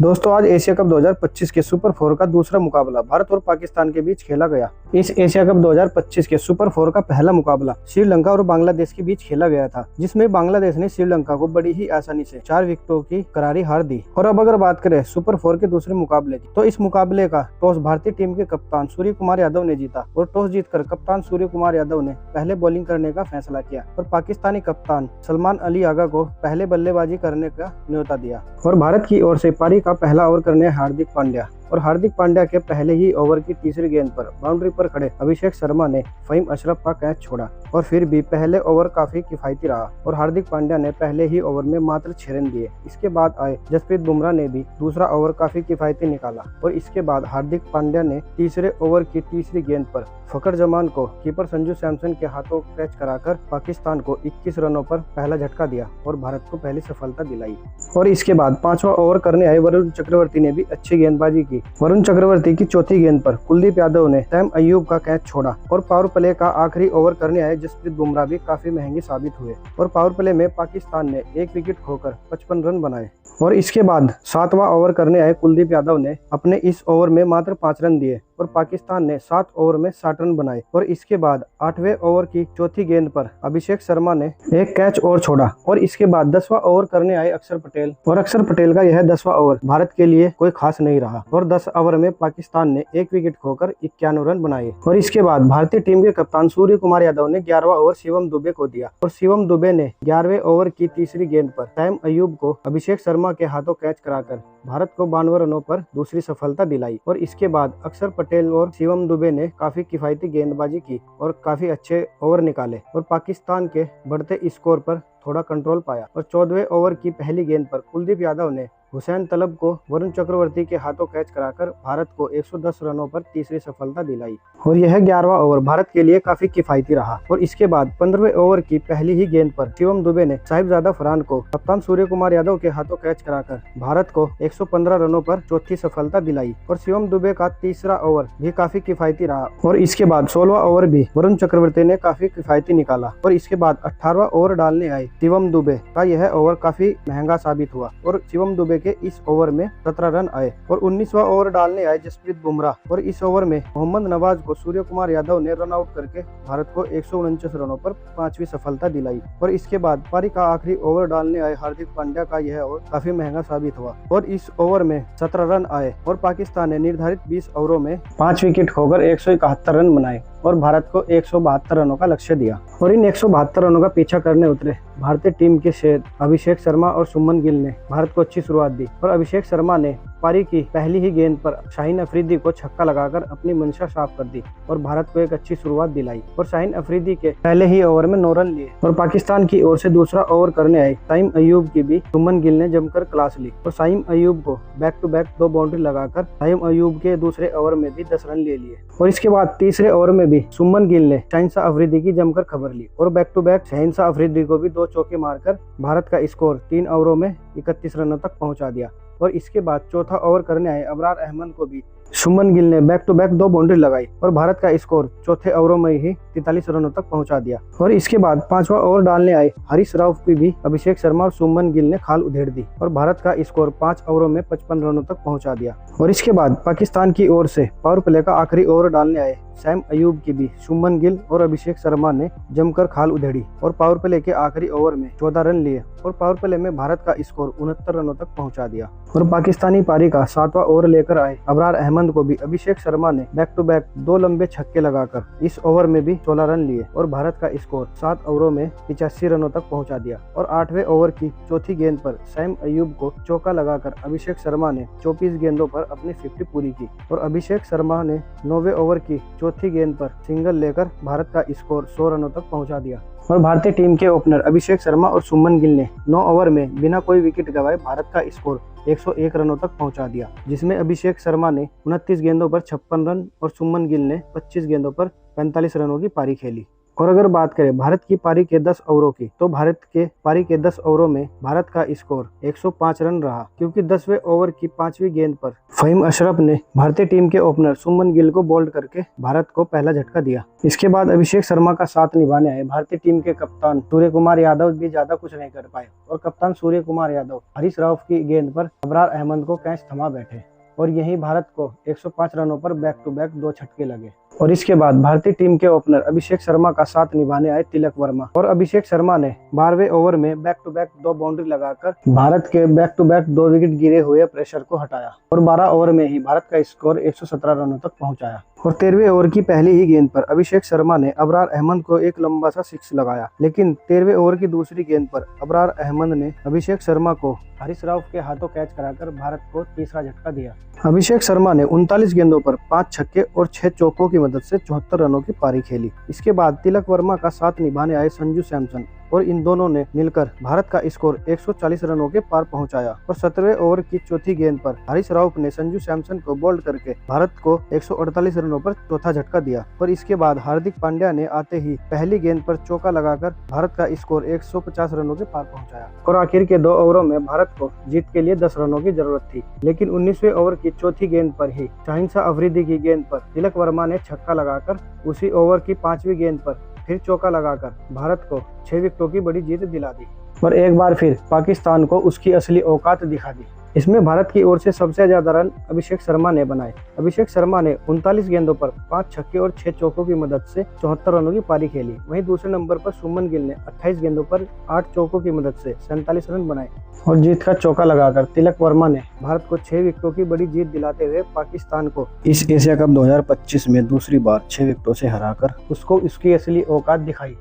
दोस्तों आज Asia cup 2025 के सुपर फोर का दूसरा मुकाबला भारत और पाकिस्तान के बीच खेला गया। इस एशिया कप 2025 के सुपर फोर का पहला मुकाबला श्रीलंका और बांग्लादेश के बीच खेला गया था, जिसमें बांग्लादेश ने श्रीलंका को बड़ी ही आसानी से 4 विकेटों की करारी हार दी। और अब अगर बात करें सुपर फोर के दूसरे मुकाबले की, तो इस मुकाबले का टॉस भारतीय टीम के कप्तान सूर्य कुमार यादव ने जीता और टॉस जीतकर कप्तान सूर्य कुमार यादव ने पहले बॉलिंग करने का फैसला किया और पाकिस्तानी कप्तान सलमान अली आगा को पहले बल्लेबाजी करने का न्योता दिया। और भारत की ओर से पारी का पहला ओवर करने हार्दिक पांड्या और हार्दिक पांड्या के पहले ही ओवर की तीसरी गेंद पर बाउंड्री पर खड़े अभिषेक शर्मा ने फहीम अशरफ का कैच छोड़ा और फिर भी पहले ओवर काफी किफायती रहा और हार्दिक पांड्या ने पहले ही ओवर में मात्र 6 रन दिए। इसके बाद आए जसप्रीत बुमराह ने भी दूसरा ओवर काफी किफायती निकाला और इसके बाद हार्दिक पांड्या ने तीसरे ओवर की तीसरी गेंद पर फखर जमान को कीपर संजू सैमसन के हाथों कैच कराकर पाकिस्तान को 21 रनों पर पहला झटका दिया और भारत को पहली सफलता दिलाई। और इसके बाद पांचवा ओवर करने आए वरुण चक्रवर्ती ने भी अच्छी गेंदबाजी की। वरुण चक्रवर्ती की चौथी गेंद पर कुलदीप यादव ने सैम अयूब का कैच छोड़ा और पावर प्ले का आखिरी ओवर करने आए जसप्रीत बुमराह भी काफी महंगे साबित हुए और पावर प्ले में पाकिस्तान ने 1 विकेट खोकर 55 रन बनाए। और इसके बाद 7वां ओवर करने आए कुलदीप यादव ने अपने इस ओवर में मात्र 5 रन दिए और पाकिस्तान ने 7 ओवर में 60 रन बनाए। और इसके बाद 8वें ओवर की चौथी गेंद पर अभिषेक शर्मा ने एक कैच और छोड़ा और इसके बाद 10वां ओवर करने आए अक्षर पटेल और अक्षर पटेल का यह 10वां ओवर भारत के लिए कोई खास नहीं रहा और 10 ओवर में पाकिस्तान ने 1 विकेट खोकर 91 रन बनाए। और इसके बाद भारतीय टीम के कप्तान सूर्य कुमार यादव ने 11वां ओवर शिवम दुबे को दिया और शिवम दुबे ने 11वें ओवर की तीसरी गेंद पर सैम अयूब को अभिषेक शर्मा के हाथों कैच कराकर भारत को 92 रनों पर दूसरी सफलता दिलाई। और इसके बाद अक्षर पटेल और शिवम दुबे ने काफी किफायती गेंदबाजी की और काफी अच्छे ओवर निकाले और पाकिस्तान के बढ़ते स्कोर पर थोड़ा कंट्रोल पाया। और 14वें ओवर की पहली गेंद पर कुलदीप यादव ने हुसैन तलब को वरुण चक्रवर्ती के हाथों कैच कराकर भारत को 110 रनों पर तीसरी सफलता दिलाई और यह 11वां ओवर भारत के लिए काफी किफायती रहा। और इसके बाद 15वें ओवर की पहली ही गेंद पर शिवम दुबे ने साहिबजादा फरहान को कप्तान सूर्य कुमार यादव के हाथों कैच कराकर भारत को 115 रनों पर चौथी सफलता दिलाई और शिवम दुबे का तीसरा ओवर भी काफी किफायती रहा। और इसके बाद 16वां ओवर भी वरुण चक्रवर्ती ने काफी किफायती निकाला और इसके बाद 18वां ओवर डालने आए शिवम दुबे का यह ओवर काफी महंगा साबित हुआ और शिवम दुबे के इस ओवर में 17 रन आए। और 19वां ओवर डालने आए जसप्रीत बुमराह और इस ओवर में मोहम्मद नवाज को सूर्य कुमार यादव ने रन आउट करके भारत को 149 रनों पर 5वीं सफलता दिलाई। और इसके बाद पारी का आखिरी ओवर डालने आए हार्दिक पांड्या का यह ओवर काफी महंगा साबित हुआ और इस ओवर में 17 रन आए और पाकिस्तान ने निर्धारित 20 ओवरों में 5 विकेट खोकर 171 रन बनाए और भारत को 172 रनों का लक्ष्य दिया। और इन 172 रनों का पीछा करने उतरे भारतीय टीम के शेर अभिषेक शर्मा और सुमन गिल ने भारत को अच्छी शुरुआत दी और अभिषेक शर्मा ने पारी की पहली ही गेंद पर शाहीन अफरीदी को छक्का लगाकर अपनी मंशा साफ कर दी और भारत को एक अच्छी शुरुआत दिलाई। और शाहीन अफरीदी के पहले ही ओवर में 9 रन लिए और पाकिस्तान की ओर से दूसरा ओवर करने आए साइम अयूब की भी सुमन गिल ने जमकर क्लास ली और साइम अयूब को बैक टू बैक 2 बाउंड्री लगाकर साइम अयूब के दूसरे ओवर में भी 10 रन ले लिए। और इसके बाद तीसरे ओवर में भी सुमन गिल ने शाहिनशाह अफरीदी की जमकर खबर ली और back to back Shaheen Shah Afridi को भी 2 चौके मारकर भारत का स्कोर 3 ओवरों में 31 रनों तक पहुंचा दिया। और इसके बाद चौथा ओवर करने आए अबरार अहमद को भी सुमन गिल ने बैक टू बैक 2 बाउंड्री लगाई और भारत का स्कोर चौथे ओवरों में ही 43 रनों तक पहुंचा दिया। और इसके बाद 5वां ओवर डालने आए हरीश राव की भी अभिषेक शर्मा और सुमन गिल ने खाल उधेड़ दी और भारत का स्कोर 5 ओवरों में 55 रनों तक पहुंचा दिया। और इसके बाद पाकिस्तान की ओर से पावर प्ले का आखिरी ओवर डालने आए सैम अयूब की भी सुमन गिल और अभिषेक शर्मा ने जमकर खाल उधेड़ी और पावर प्ले के आखिरी ओवर में 14 रन लिए और पावर प्ले में भारत का स्कोर 69 रनों तक पहुंचा दिया। और पाकिस्तानी पारी का 7वां ओवर लेकर आए अबरार अहमद को भी अभिषेक शर्मा ने बैक टू बैक 2 लंबे छक्के लगाकर इस ओवर में भी 16 रन लिए और भारत का स्कोर 7 ओवरों में 85 रनों तक पहुंचा दिया। और 8वें ओवर की चौथी गेंद पर सैम अयूब को चौका लगाकर अभिषेक शर्मा ने 24 गेंदों पर अपनी 50 पूरी की और अभिषेक शर्मा ने 9वें ओवर की चौथी गेंद पर सिंगल लेकर भारत का स्कोर 100 रनों तक पहुंचा दिया। और भारतीय टीम के ओपनर अभिषेक शर्मा और सुमन गिल ने 9 ओवर में बिना कोई विकेट गंवाए भारत का स्कोर 101 रनों तक पहुंचा दिया, जिसमें अभिषेक शर्मा ने 29 गेंदों पर 56 रन और सुमन गिल ने 25 गेंदों पर 45 रनों की पारी खेली। और अगर बात करें भारत की पारी के 10 ओवरों की, तो भारत के पारी के 10 ओवरों में भारत का स्कोर 105 रन रहा, क्योंकि 10वें ओवर की 5वीं गेंद पर फहीम अशरफ ने भारतीय टीम के ओपनर सुमन गिल को बोल्ड करके भारत को पहला झटका दिया। इसके बाद अभिषेक शर्मा का साथ निभाने आए भारतीय टीम के कप्तान सूर्य कुमार यादव भी ज्यादा कुछ नहीं कर पाए और कप्तान सूर्य कुमार यादव हरीश राव की गेंद पर अबरार अहमद को कैच थमा बैठे और यही भारत को 105 रनों पर बैक टू बैक 2 छक्के लगे। और इसके बाद भारतीय टीम के ओपनर अभिषेक शर्मा का साथ निभाने आए तिलक वर्मा और अभिषेक शर्मा ने 12वें ओवर में बैक टू बैक 2 बाउंड्री लगाकर भारत के बैक टू बैक 2 विकेट गिरे हुए प्रेशर को हटाया और 12 ओवर में ही भारत का स्कोर 117 रनों तक पहुंचाया। और 13वें ओवर की पहली ही गेंद पर अभिषेक शर्मा ने अबरार अहमद को एक लंबा सा सिक्स लगाया, लेकिन 13वें ओवर की दूसरी गेंद पर अबरार अहमद ने अभिषेक शर्मा को हरीश राव के हाथों कैच कराकर भारत को तीसरा झटका दिया। अभिषेक शर्मा ने 39 गेंदों पर 5 छक्के और 6 चौकों की मदद से 74 रनों की पारी खेली। इसके बाद तिलक वर्मा का साथ निभाने आए संजू सैमसन और इन दोनों ने मिलकर भारत का स्कोर 140 रनों के पार पहुंचाया। और 17वें ओवर की चौथी गेंद पर हरीश राव ने संजू सैमसन को बोल्ड करके भारत को 148 रनों पर चौथा झटका दिया। और इसके बाद हार्दिक पांड्या ने आते ही पहली गेंद पर चौका लगाकर भारत का स्कोर 150 रनों के पार पहुंचाया। और आखिर के 2 ओवरों में भारत को जीत के लिए 10 रनों की जरूरत थी, लेकिन 19वें ओवर की चौथी गेंद पर ही शाहीन शाह अफरीदी की गेंद पर तिलक वर्मा ने छक्का लगाकर उसी ओवर की 5वीं गेंद पर फिर चौका लगाकर भारत को 6 विकेटों की बड़ी जीत दिला दी और एक बार फिर पाकिस्तान को उसकी असली औकात दिखा दी। इसमें भारत की ओर से सबसे ज्यादा रन अभिषेक शर्मा ने बनाए। अभिषेक शर्मा ने 39 गेंदों पर 5 छक्के और 6 चौकों की मदद से 74 रनों की पारी खेली। वहीं दूसरे नंबर पर सुमन गिल ने 28 गेंदों पर 8 चौकों की मदद से 47 रन बनाए और जीत का चौका लगाकर तिलक वर्मा ने भारत को 6 विकेटों की बड़ी जीत दिलाते हुए पाकिस्तान को इस एशिया कप 2025 में दूसरी बार 6 विकेटों से हराकर उसको उसकी असली औकात दिखाई।